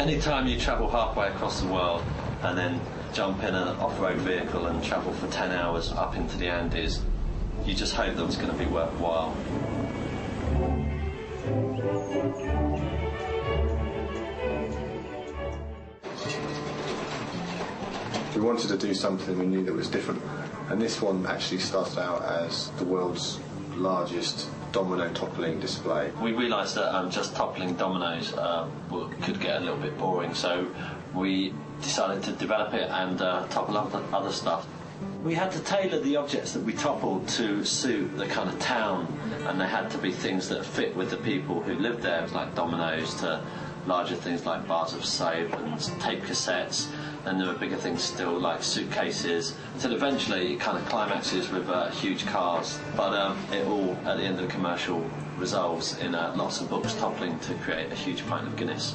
Anytime you travel halfway across the world and then jump in an off-road vehicle and travel for 10 hours up into the Andes, you just hope that it's going to be worthwhile. We wanted to do something we knew that was different, and this one actually started out as the world's largest domino toppling display. We realised that just toppling dominoes could get a little bit boring, so we decided to develop it and topple up other stuff. We had to tailor the objects that we toppled to suit the kind of town, and they had to be things that fit with the people who lived there, like dominoes, to larger things like bars of soap and tape cassettes. And there were bigger things still, like suitcases, until eventually it kind of climaxes with huge cars. But it all, at the end of the commercial, resolves in lots of books toppling to create a huge pint of Guinness.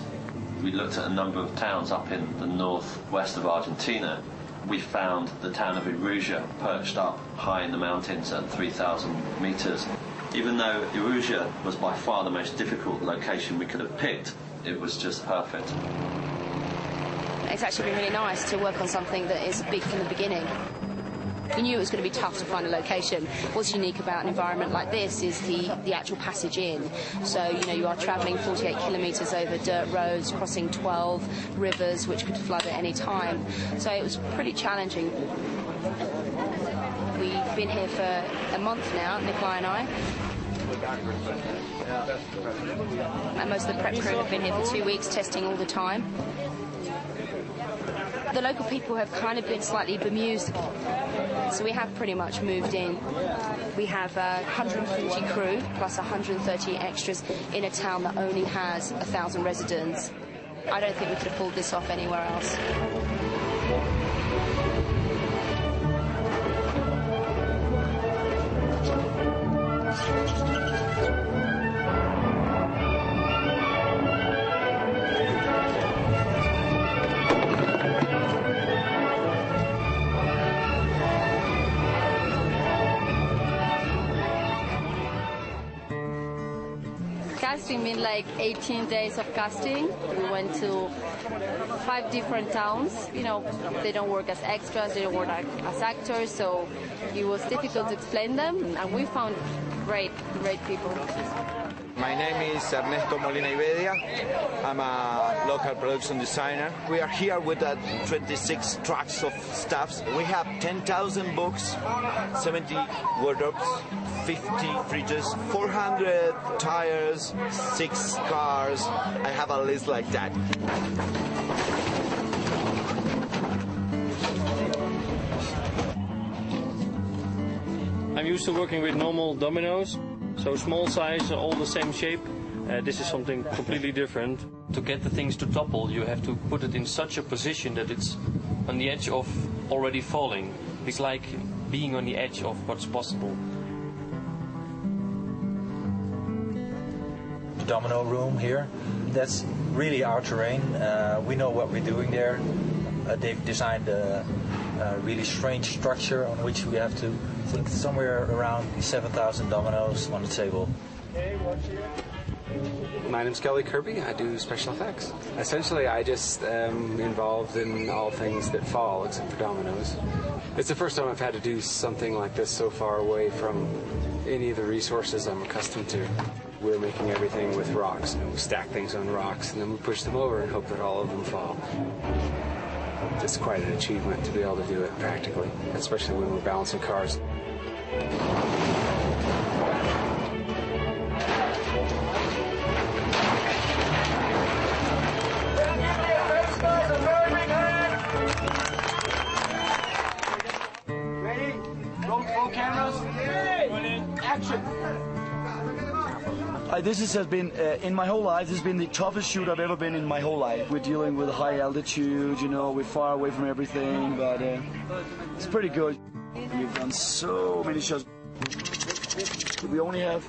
We looked at a number of towns up in the northwest of Argentina. We found the town of Iruja perched up high in the mountains at 3,000 metres. Even though Iruja was by far the most difficult location we could have picked, it was just perfect. It's actually been really nice to work on something that is big from the beginning. We knew it was going to be tough to find a location. What's unique about an environment like this is the actual passage in. So, you are travelling 48 kilometres over dirt roads, crossing 12 rivers which could flood at any time. So it was pretty challenging. We've been here for a month now, Nikolai and I. And most of the prep crew have been here for 2 weeks, testing all the time. The local people have kind of been slightly bemused, so we have pretty much moved in. We have 140 crew plus 130 extras in a town that only has 1,000 residents. I don't think we could have pulled this off anywhere else. Casting mean like 18 days of casting. We went to 5 different towns. They don't work as extras, they don't work as actors, so it was difficult to explain them, and we found great people. My name is Ernesto Molina Ibedia. I'm a local production designer. We are here with 26 trucks of stuffs. We have 10,000 books, 70 wardrobes, 50 fridges, 400 tires, 6 cars. I have a list like that. I'm used to working with normal dominoes, so small size, all the same shape. This is something completely different. To get the things to topple, you have to put it in such a position that it's on the edge of already falling. It's like being on the edge of what's possible. The domino room here, that's really our terrain. We know what we're doing there. They've designed a really strange structure on which we have to think somewhere around 7,000 dominoes on the table. My name's Kelly Kirby. I do special effects. Essentially, I just am involved in all things that fall, except for dominoes. It's the first time I've had to do something like this so far away from any of the resources I'm accustomed to. We're making everything with rocks. We stack things on rocks, and then we push them over and hope that all of them fall. It's quite an achievement to be able to do it practically, especially when we're balancing cars. Ready? Roll cameras. Action. This has been, in my whole life, this has been the toughest shoot I've ever been in my whole life. We're dealing with high altitude, we're far away from everything, but it's pretty good. We've done so many shots. We only have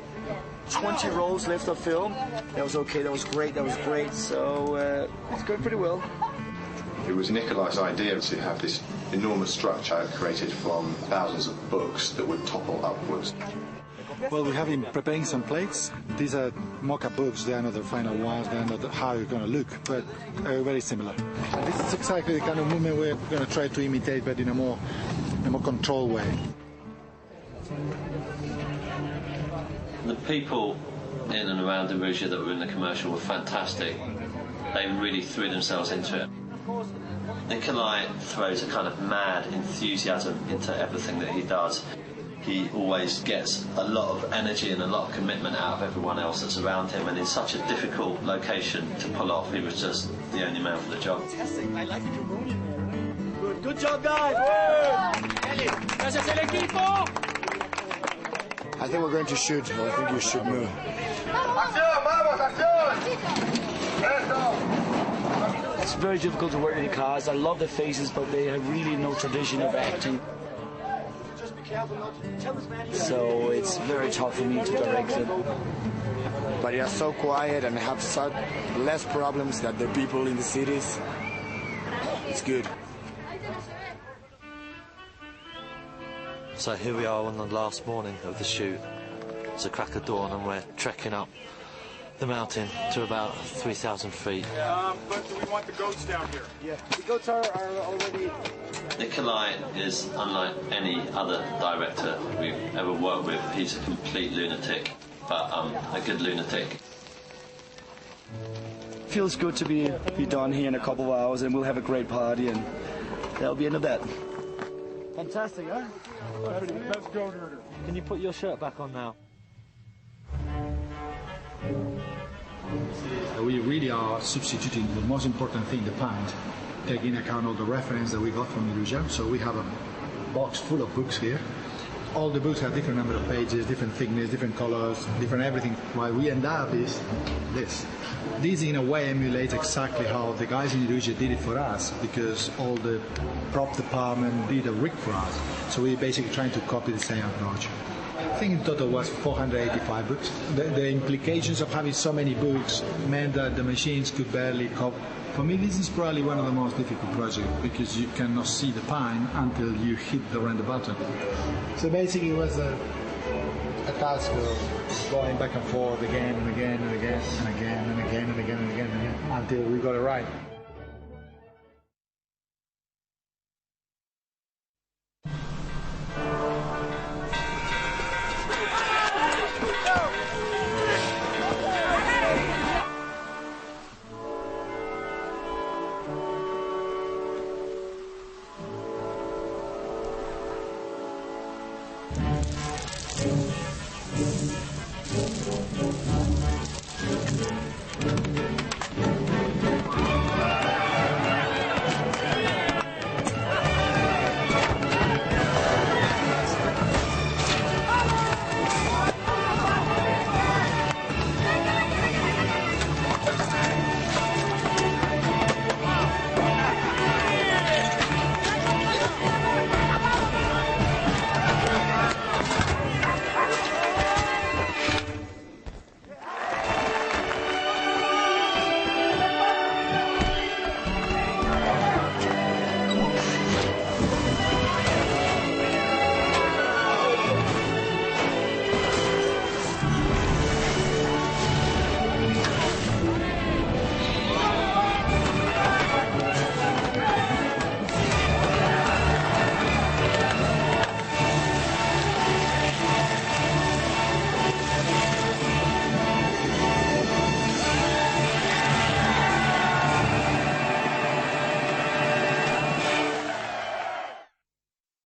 20 rolls left of film. That was okay, that was great, so it's going pretty well. It was Nikolai's idea to have this enormous structure created from thousands of books that would topple upwards. Well, we have been preparing some plates. These are mock-up books. They are not the final ones. They are not how you're going to look, but very similar. And this is exactly the kind of movement we're going to try to imitate, but in a more controlled way. The people in and around the Rugia that were in the commercial were fantastic. They really threw themselves into it. Nikolai throws a kind of mad enthusiasm into everything that he does. He always gets a lot of energy and a lot of commitment out of everyone else that's around him, and in such a difficult location to pull off, he was just the only man for the job. I like it. Good job, guys! Gracias el equipo! I think we're going to shoot, or I think you should move. It's very difficult to work in the cars. I love the faces, but they have really no tradition of acting. So it's very tough for me to direct them. But they are so quiet and have such less problems than the people in the cities. It's good. So here we are on the last morning of the shoot. It's a crack of dawn and we're trekking up the mountain to about 3,000 feet. But do we want the goats down here? Yeah, the goats are already... Nikolai is unlike any other director we've ever worked with. He's a complete lunatic, but a good lunatic. Feels good to be done here in a couple of hours, and we'll have a great party, and that'll be end of that. Fantastic, huh? Let's go, Nerder. Can you put your shirt back on now? We really are substituting the most important thing, the paint, taking into account all the reference that we got from Rugia. So we have a box full of books here. All the books have different number of pages, different thickness, different colors, different everything. What we end up is this. This in a way emulates exactly how the guys in Rugia did it for us, because all the prop department did a rig for us. So we're basically trying to copy the same approach. I think in total was 485 books. The implications of having so many books meant that the machines could barely cope. For me, this is probably one of the most difficult projects, because you cannot see the pine until you hit the render button. So basically it was a task of going back and forth again and again and again and again and again and again and again until we got it right.